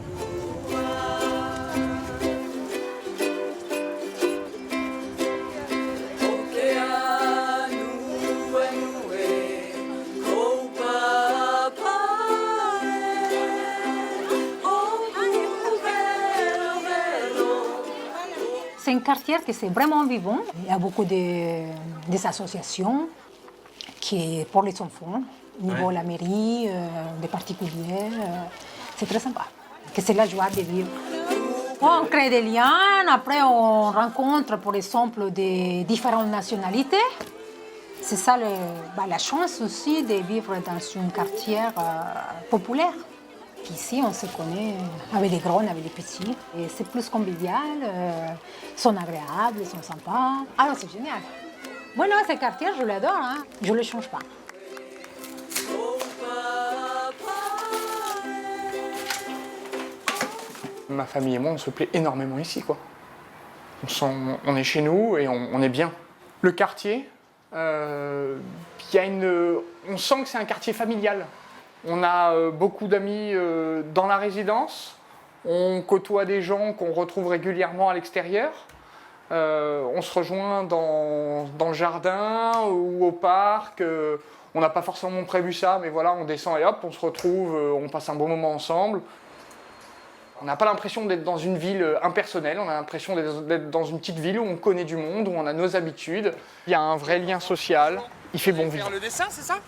C'est un quartier qui est vraiment vivant. Il y a beaucoup des associations qui est pour les enfants, au niveau de la mairie, des particuliers. C'est très sympa. C'est la joie de vivre. On crée des liens, après on rencontre par exemple des différentes nationalités. C'est ça la chance aussi de vivre dans un quartier populaire. Ici, on se connaît avec les grands, avec les petits. Et c'est plus convivial, ils sont agréables, ils sont sympas. Alors c'est génial. Moi, non, ce quartier, je l'adore, hein. Je ne le change pas. Ma famille et moi, on se plaît énormément ici, quoi. On est chez nous et on est bien. Le quartier, on sent que c'est un quartier familial. On a beaucoup d'amis dans la résidence, on côtoie des gens qu'on retrouve régulièrement à l'extérieur. On se rejoint dans le jardin ou au parc. On n'a pas forcément prévu ça, mais voilà, on descend et hop, on se retrouve, on passe un bon moment ensemble. On n'a pas l'impression d'être dans une ville impersonnelle, on a l'impression d'être dans une petite ville où on connaît du monde, où on a nos habitudes. Il y a un vrai lien social, il fait bon vivre. Le dessin, c'est ça?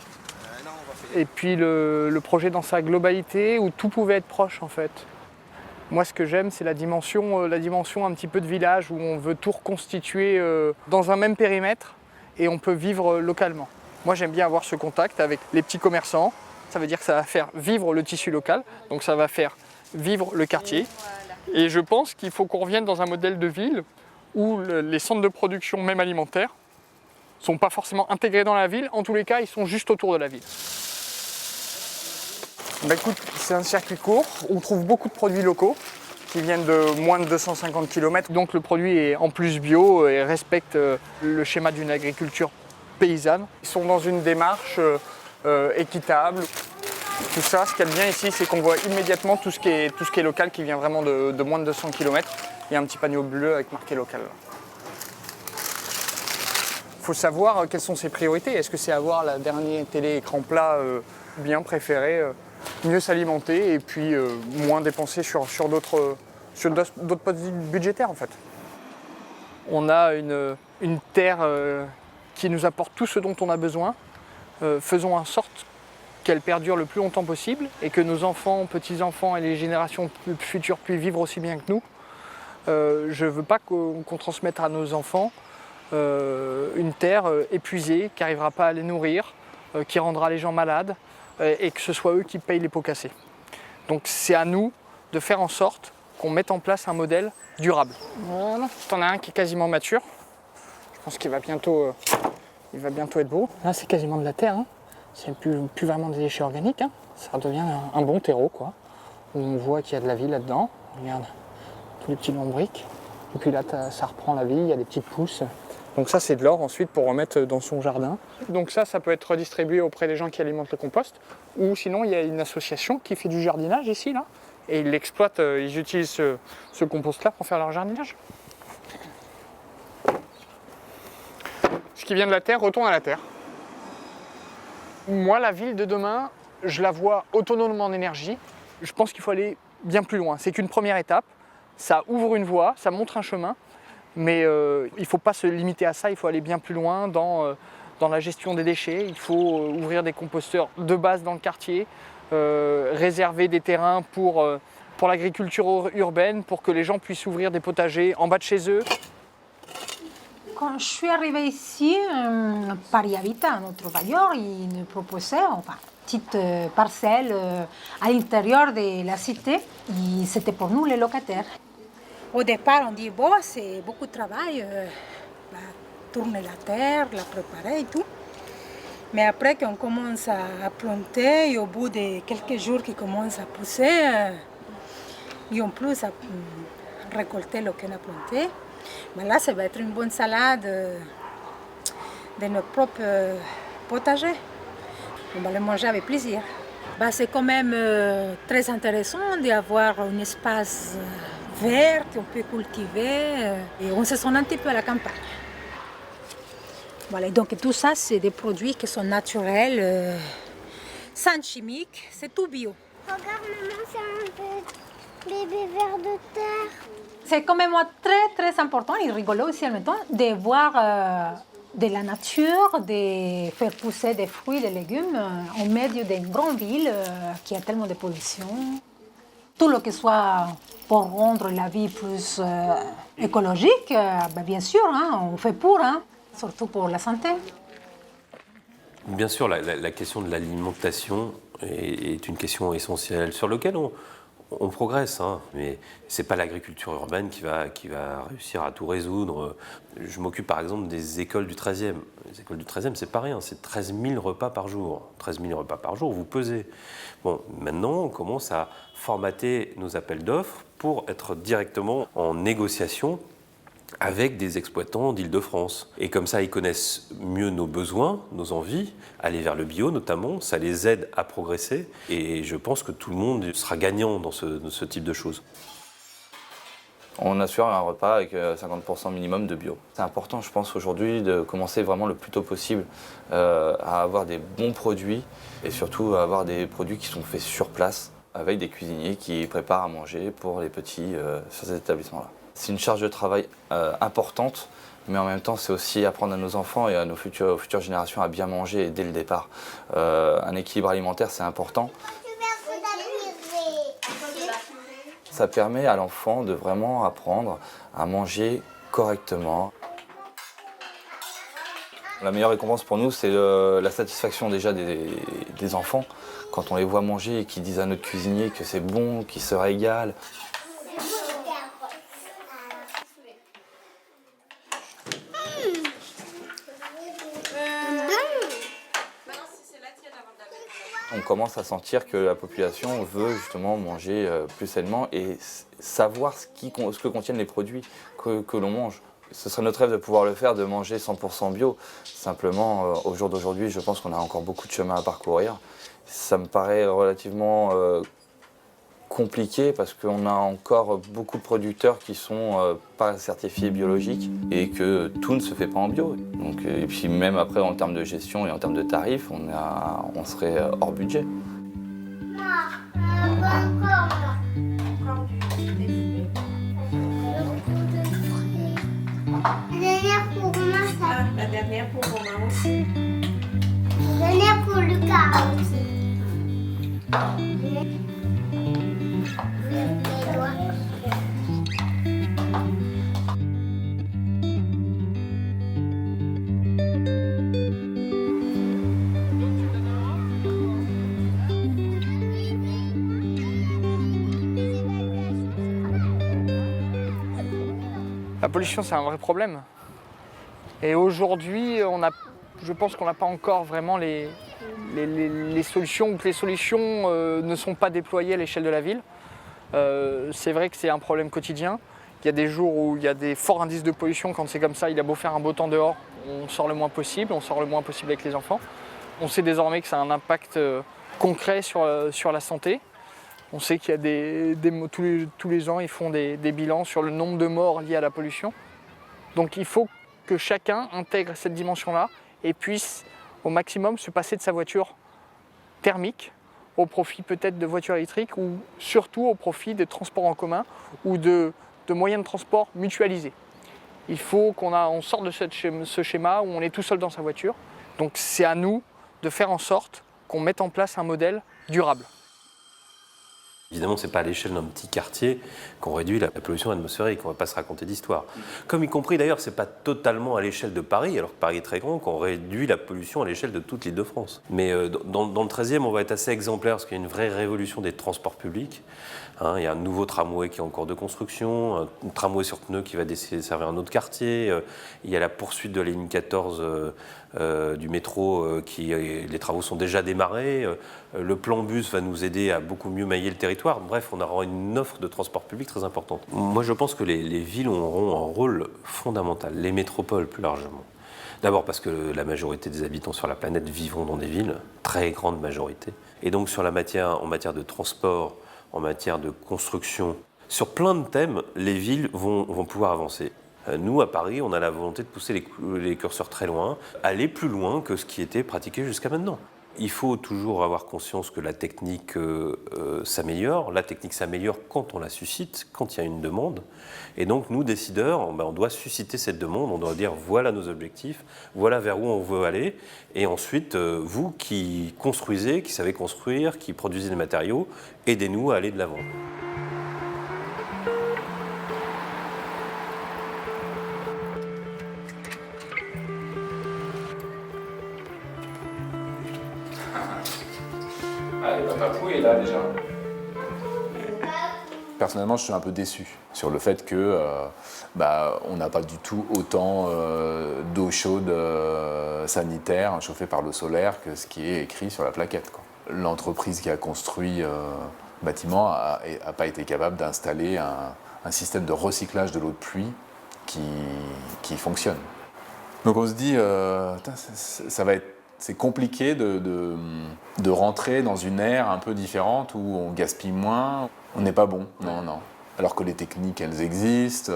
Et puis le projet dans sa globalité, où tout pouvait être proche en fait. Moi, ce que j'aime, c'est la dimension un petit peu de village, où on veut tout reconstituer dans un même périmètre et on peut vivre localement. Moi, j'aime bien avoir ce contact avec les petits commerçants. Ça veut dire que ça va faire vivre le tissu local, donc ça va faire vivre le quartier. Et je pense qu'il faut qu'on revienne dans un modèle de ville où les centres de production, même alimentaires, ne sont pas forcément intégrés dans la ville. En tous les cas, ils sont juste autour de la ville. Bah écoute, c'est un circuit court. On trouve beaucoup de produits locaux qui viennent de moins de 250 km. Donc le produit est en plus bio et respecte le schéma d'une agriculture paysanne. Ils sont dans une démarche équitable. Tout ça, ce qu'il y a de bien ici, c'est qu'on voit immédiatement tout ce qui est local, qui vient vraiment de moins de 200 km. Il y a un petit panneau bleu avec marqué local. Il faut savoir quelles sont ses priorités. Est-ce que c'est avoir la dernière télé écran plat bien préféré, mieux s'alimenter et puis moins dépenser sur d'autres postes budgétaires en fait. On a une terre qui nous apporte tout ce dont on a besoin. Faisons en sorte qu'elle perdure le plus longtemps possible et que nos enfants, petits-enfants et les générations futures puissent vivre aussi bien que nous. Je ne veux pas qu'on transmette à nos enfants une terre épuisée, qui n'arrivera pas à les nourrir, qui rendra les gens malades et que ce soit eux qui payent les pots cassés. Donc c'est à nous de faire en sorte qu'on mette en place un modèle durable. Voilà, t'en as un qui est quasiment mature. Je pense qu'il va bientôt être beau. Là c'est quasiment de la terre, hein. C'est plus vraiment des déchets organiques, hein. Ça redevient un bon terreau, quoi. On voit qu'il y a de la vie là-dedans. Regarde, tous les petits lombrics. Et puis là, ça reprend la vie, il y a des petites pousses. Donc ça, c'est de l'or ensuite pour remettre dans son jardin. Donc ça peut être redistribué auprès des gens qui alimentent le compost. Ou sinon, il y a une association qui fait du jardinage ici, là. Et ils l'exploitent, ils utilisent ce compost-là pour faire leur jardinage. Ce qui vient de la terre retourne à la terre. Moi, la ville de demain, je la vois autonome en énergie. Je pense qu'il faut aller bien plus loin. C'est qu'une première étape. Ça ouvre une voie, ça montre un chemin. Mais il ne faut pas se limiter à ça. Il faut aller bien plus loin dans la gestion des déchets. Il faut ouvrir des composteurs de base dans le quartier, réserver des terrains pour l'agriculture urbaine, pour que les gens puissent ouvrir des potagers en bas de chez eux. Quand je suis arrivée ici, Paris Habitat, notre bailleur, il nous proposait une petite parcelle à l'intérieur de la cité. C'était pour nous les locataires. Au départ, on dit bon, c'est beaucoup de travail, tourner la terre, la préparer et tout. Mais après, quand on commence à planter, et au bout de quelques jours qui commencent à pousser, et en plus à récolter ce qu'on a planté, mais là, ça va être une bonne salade de notre propre potager. On va le manger avec plaisir. C'est quand même très intéressant d'avoir un espace vert qu'on peut cultiver et on se sent un petit peu à la campagne. Voilà, donc tout ça, c'est des produits qui sont naturels, sans chimiques, c'est tout bio. Regarde, maman, c'est un bébé ver de terre. C'est quand même très très important et rigolo aussi en même temps de voir de la nature, de faire pousser des fruits et des légumes au milieu d'une grande ville qui a tellement de pollution. Tout ce qui soit pour rendre la vie plus écologique, bien sûr, hein, on fait pour, hein, surtout pour la santé. Bien sûr, la question de l'alimentation est une question essentielle sur laquelle on progresse, hein, mais ce n'est pas l'agriculture urbaine qui va réussir à tout résoudre. Je m'occupe par exemple des écoles du 13e. Les écoles du 13e, c'est pas rien, c'est 13 000 repas par jour. 13 000 repas par jour, vous pesez. Bon, maintenant, on commence à formater nos appels d'offres pour être directement en négociation avec des exploitants d'Île-de-France. Et comme ça, ils connaissent mieux nos besoins, nos envies, aller vers le bio notamment, ça les aide à progresser. Et je pense que tout le monde sera gagnant dans ce type de choses. On assure un repas avec 50% minimum de bio. C'est important, je pense, aujourd'hui de commencer vraiment le plus tôt possible à avoir des bons produits et surtout à avoir des produits qui sont faits sur place avec des cuisiniers qui préparent à manger pour les petits sur ces établissements-là. C'est une charge de travail importante, mais en même temps, c'est aussi apprendre à nos enfants et à nos futures générations à bien manger dès le départ. Un équilibre alimentaire, c'est important. Ça permet à l'enfant de vraiment apprendre à manger correctement. La meilleure récompense pour nous, c'est la satisfaction déjà des enfants. Quand on les voit manger et qu'ils disent à notre cuisinier que c'est bon, qu'ils se régalent. On commence à sentir que la population veut justement manger plus sainement et savoir ce que contiennent les produits que l'on mange. Ce serait notre rêve de pouvoir le faire, de manger 100% bio. Simplement, au jour d'aujourd'hui, je pense qu'on a encore beaucoup de chemin à parcourir. Ça me paraît relativement compliqué parce qu'on a encore beaucoup de producteurs qui sont pas certifiés biologiques et que tout ne se fait pas en bio. Donc, et puis même après, en termes de gestion et en termes de tarifs, on serait hors budget. La dernière pour moi, ça. La dernière pour moi aussi. La dernière pour Lucas aussi. La pollution, c'est un vrai problème. Et aujourd'hui, je pense qu'on n'a pas encore vraiment les solutions, ou que les solutions ne sont pas déployées à l'échelle de la ville. C'est vrai que c'est un problème quotidien. Il y a des jours où il y a des forts indices de pollution. Quand c'est comme ça, il a beau faire un beau temps dehors, on sort le moins possible avec les enfants. On sait désormais que ça a un impact concret sur la santé. On sait qu'il y a tous les ans, ils font des bilans sur le nombre de morts liés à la pollution. Donc il faut que chacun intègre cette dimension-là et puisse au maximum se passer de sa voiture thermique au profit peut-être de voitures électriques ou surtout au profit des transports en commun ou de moyens de transport mutualisés. Il faut qu'on sorte de ce schéma où on est tout seul dans sa voiture. Donc c'est à nous de faire en sorte qu'on mette en place un modèle durable. Évidemment, ce n'est pas à l'échelle d'un petit quartier qu'on réduit la pollution atmosphérique, on ne va pas se raconter d'histoire. Comme y compris d'ailleurs, ce n'est pas totalement à l'échelle de Paris, alors que Paris est très grand, qu'on réduit la pollution à l'échelle de toute l'Île-de-France. Mais dans le 13e, on va être assez exemplaire parce qu'il y a une vraie révolution des transports publics. Il y a un nouveau tramway qui est en cours de construction, un tramway sur pneus qui va desservir un autre quartier. Il y a la poursuite de la ligne 14 du métro, les travaux sont déjà démarrés. Le plan bus va nous aider à beaucoup mieux mailler le territoire. Bref, on aura une offre de transport public très importante. Moi, je pense que les villes auront un rôle fondamental, les métropoles plus largement. D'abord parce que la majorité des habitants sur la planète vivront dans des villes, très grande majorité. Et donc en matière de transport, en matière de construction, sur plein de thèmes, les villes vont pouvoir avancer. Nous, à Paris, on a la volonté de pousser les curseurs très loin, aller plus loin que ce qui était pratiqué jusqu'à maintenant. Il faut toujours avoir conscience que la technique s'améliore. La technique s'améliore quand on la suscite, quand il y a une demande. Et donc, nous, décideurs, on doit susciter cette demande. On doit dire, voilà nos objectifs, voilà vers où on veut aller. Et ensuite, vous qui construisez, qui savez construire, qui produisez des matériaux, aidez-nous à aller de l'avant. Le papou est là déjà. Personnellement, je suis un peu déçu sur le fait que on n'a pas du tout autant d'eau chaude sanitaire chauffée par l'eau solaire que ce qui est écrit sur la plaquette, quoi. L'entreprise qui a construit le bâtiment n'a pas été capable d'installer un système de recyclage de l'eau de pluie qui fonctionne. Donc on se dit, c'est compliqué de rentrer dans une ère un peu différente où on gaspille moins, on n'est pas bon, non. Alors que les techniques, elles existent.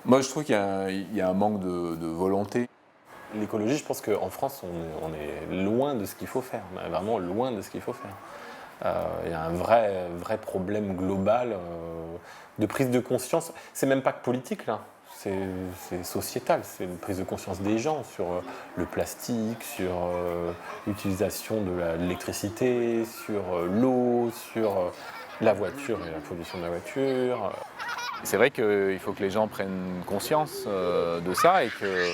Moi, je trouve qu'il y a un manque de volonté. L'écologie, je pense qu'en France, on est loin de ce qu'il faut faire, vraiment loin de ce qu'il faut faire. Il y a un vrai problème global de prise de conscience. C'est même pas que politique, là. C'est sociétal, c'est une prise de conscience des gens sur le plastique, sur l'utilisation de l'électricité, sur l'eau, sur la voiture et la pollution de la voiture. C'est vrai qu'il faut que les gens prennent conscience de ça et que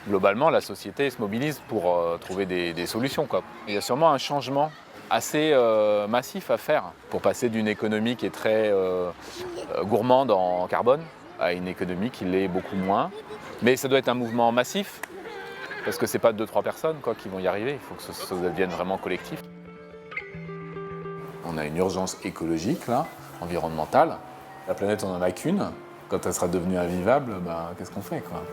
globalement la société se mobilise pour trouver des solutions, quoi. Il y a sûrement un changement assez massif à faire pour passer d'une économie qui est très gourmande en carbone à une économie qui l'est beaucoup moins. Mais ça doit être un mouvement massif, parce que c'est pas 2-3 personnes qui vont y arriver, il faut que ça devienne vraiment collectif. On a une urgence écologique, là, environnementale. La planète, on n'en a qu'une. Quand elle sera devenue invivable, qu'est-ce qu'on fait, quoi ?